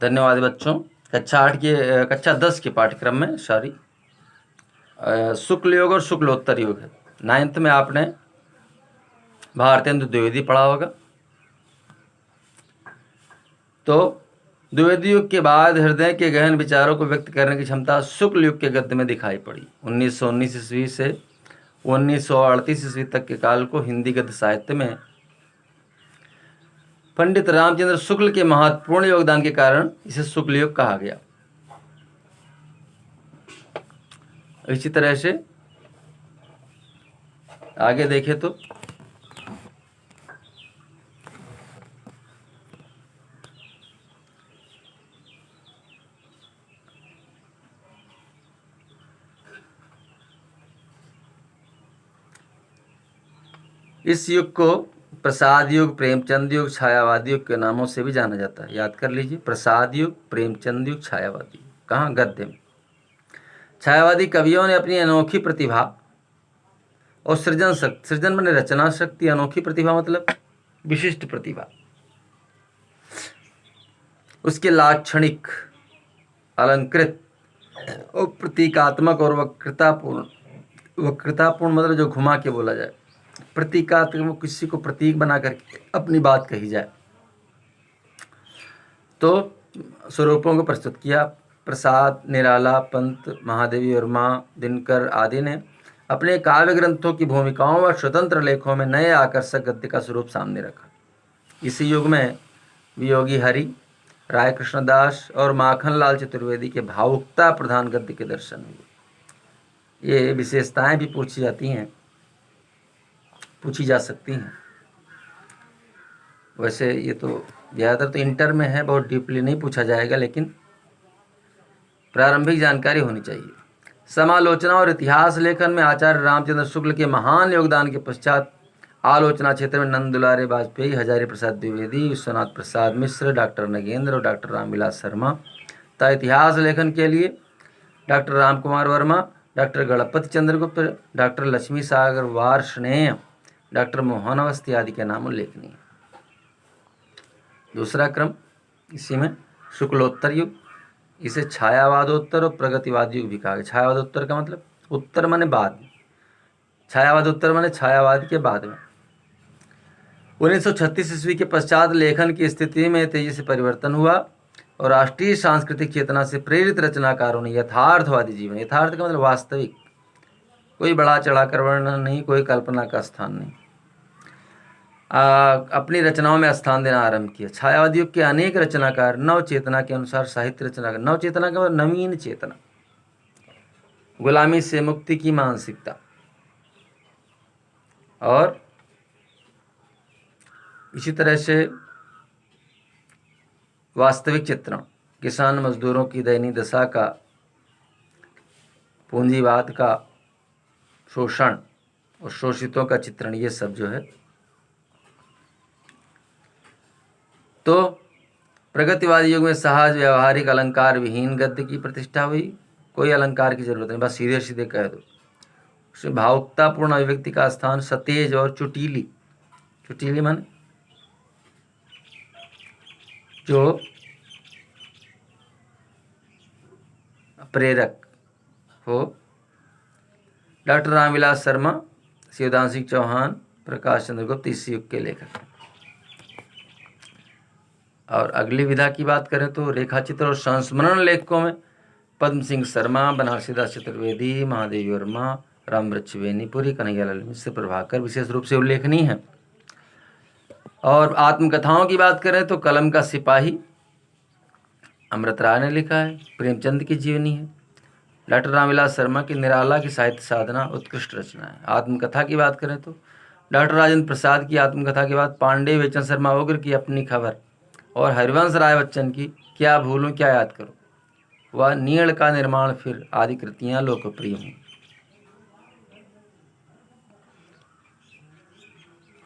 धन्यवाद बच्चों। कक्षा 10 के पाठ्यक्रम में शुक्ल योग और शुक्लोत्तर योग है। 9th में आपने भारतेंदु द्विवेदी पढ़ा होगा। तो द्विवेदी युग के बाद हृदय के गहन विचारों को व्यक्त करने की क्षमता शुक्ल युग के गद्य में दिखाई पड़ी। 1919 ईस्वी से 1938 ईस्वी तक के काल को हिंदी गद्य साहित्य में पंडित रामचंद्र शुक्ल के महत्वपूर्ण योगदान के कारण इसे शुक्ल युग कहा गया। इसी तरह से आगे देखें तो इस युग को प्रसाद युग, प्रेमचंद युग, छायावादी युग के नामों से भी जाना जाता है। याद कर लीजिए, प्रसाद युग, प्रेमचंद युग, छायावादी युग। कहाँ? गद्य में। छायावादी कवियों ने अपनी अनोखी प्रतिभा और सृजन माने रचना शक्ति, अनोखी प्रतिभा मतलब विशिष्ट प्रतिभा, उसके लाक्षणिक, अलंकृत और प्रतीकात्मक और वक्रतापूर्ण मतलब जो घुमा के बोला जाए, प्रतीकात्मक, किसी को प्रतीक बना करके अपनी बात कही जाए, तो स्वरूपों को प्रस्तुत किया। प्रसाद, निराला, पंत, महादेवी वर्मा, दिनकर आदि ने अपने काव्य ग्रंथों की भूमिकाओं व स्वतंत्र लेखों में नए आकर्षक गद्य का स्वरूप सामने रखा। इसी युग में वियोगी हरि, राय कृष्णदास और माखनलाल चतुर्वेदी के भावुकता प्रधान गद्य के दर्शन हुए। ये विशेषताएं भी पूछी जा सकती हैं। वैसे ये तो ज़्यादातर तो इंटर में है, बहुत डीपली नहीं पूछा जाएगा, लेकिन प्रारंभिक जानकारी होनी चाहिए। समालोचना और इतिहास लेखन में आचार्य रामचंद्र शुक्ल के महान योगदान के पश्चात आलोचना क्षेत्र में नंद दुलारे वाजपेयी, हजारी प्रसाद द्विवेदी, विश्वनाथ प्रसाद मिश्र, डॉक्टर नगेंद्र और डॉक्टर रामविलास शर्मा तथा इतिहास लेखन के लिए doctor Ram Kumar Verma, doctor Ganpati Chandragupt, doctor Lakshmi Sagar Varshney, doctor Mohan Awasthi आदि के नाम उल्लेखनीय है। दूसरा क्रम इसी में शुक्लोत्तर युग, इसे छायावादोत्तर और प्रगतिवाद युग भी कहा गया। छायावादोत्तर का मतलब उत्तर माने बाद में, छायावादोत्तर माने छायावाद के बाद में। 1936 ईस्वी के पश्चात लेखन की स्थिति में तेजी से परिवर्तन हुआ और राष्ट्रीय सांस्कृतिक चेतना से प्रेरित रचनाकारों ने यथार्थवादी जीवन, यथार्थ का मतलब वास्तविक, कोई बढ़ा चढ़ाकर वर्णन नहीं, कोई कल्पना का स्थान नहीं, अपनी रचनाओं में स्थान देना आरंभ किया। छायावादी युग के अनेक रचनाकार नव चेतना के अनुसार साहित्य रचना, नव चेतना का मतलब नवीन चेतना, गुलामी से मुक्ति की मानसिकता और इसी तरह से वास्तविक चित्रण, किसान मजदूरों की दयनीय दशा का, पूंजीवाद का शोषण और शोषितों का चित्रण, ये सब जो है। तो प्रगतिवादी युग में सहज व्यवहारिक अलंकार विहीन गद्य की प्रतिष्ठा हुई। कोई अलंकार की जरूरत नहीं, बस सीधे सीधे कह दो। उसमें भावुकतापूर्ण अभिव्यक्ति का स्थान सतेज और चुटीली, चुटीली माने जो प्रेरक हो। डॉक्टर रामविलास शर्मा, शिवदान सिंह चौहान, प्रकाश चंद्र गुप्त इस युग के लेखक हैं। और अगली विधा की बात करें तो रेखाचित्र और संस्मरण लेखकों में पद्म सिंह शर्मा, बनारसीदास चतुर्वेदी, महादेवी वर्मा, रामवृक्ष बेनीपुरी, कन्हैयालाल मिश्र, प्रभाकर विशेष रूप से उल्लेखनीय है। और आत्मकथाओं की बात करें तो कलम का सिपाही अमृत राय ने लिखा है, प्रेमचंद की जीवनी है। डॉक्टर रामविलास शर्मा की निराला की साहित्य साधना उत्कृष्ट रचना है। आत्मकथा की बात करें तो डॉक्टर राजेंद्र प्रसाद की आत्मकथा के बाद पांडे बेचन शर्मा उग्र की अपनी खबर और हरिवंश राय बच्चन की क्या भूलूं क्या याद करूं व नीड़ का निर्माण फिर आदि कृतियां लोकप्रिय हुई।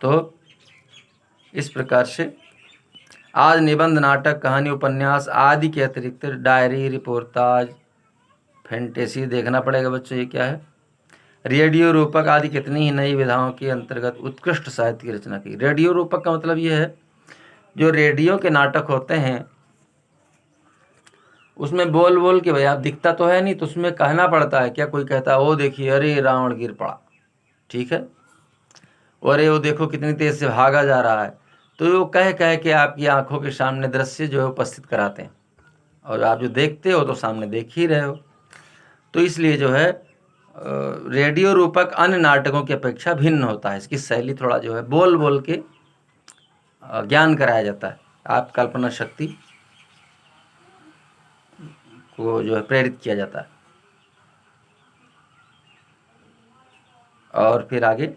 तो इस प्रकार से आज निबंध, नाटक, कहानी, उपन्यास आदि के अतिरिक्त डायरी, रिपोर्टाज, फैंटेसी देखना पड़ेगा बच्चों। ये क्या है? रेडियो रूपक आदि कितनी ही नई विधाओं के अंतर्गत उत्कृष्ट साहित्य की रचना की। रेडियो रूपक का मतलब ये है जो रेडियो के नाटक होते हैं उसमें बोल बोल के भाई आप दिखता तो है नहीं, तो उसमें कहना पड़ता है क्या, कोई कहता है ओ देखिए अरे रावण गिर पड़ा, ठीक है, अरे वो देखो कितनी तेज से भागा जा रहा है। तो वो कह कह के आपकी आंखों के सामने दृश्य जो है उपस्थित कराते हैं, और आप जो देखते हो तो सामने देख ही रहे हो। तो इसलिए जो है रेडियो रूपक अन्य नाटकों की अपेक्षा भिन्न होता है। इसकी शैली थोड़ा जो है बोल बोल के ज्ञान कराया जाता है, आप कल्पना शक्ति को जो है प्रेरित किया जाता है। और फिर आगे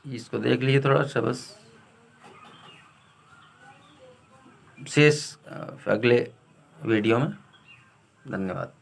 इसको देख लीजिए थोड़ा सा बस, शेष अगले वीडियो में। धन्यवाद।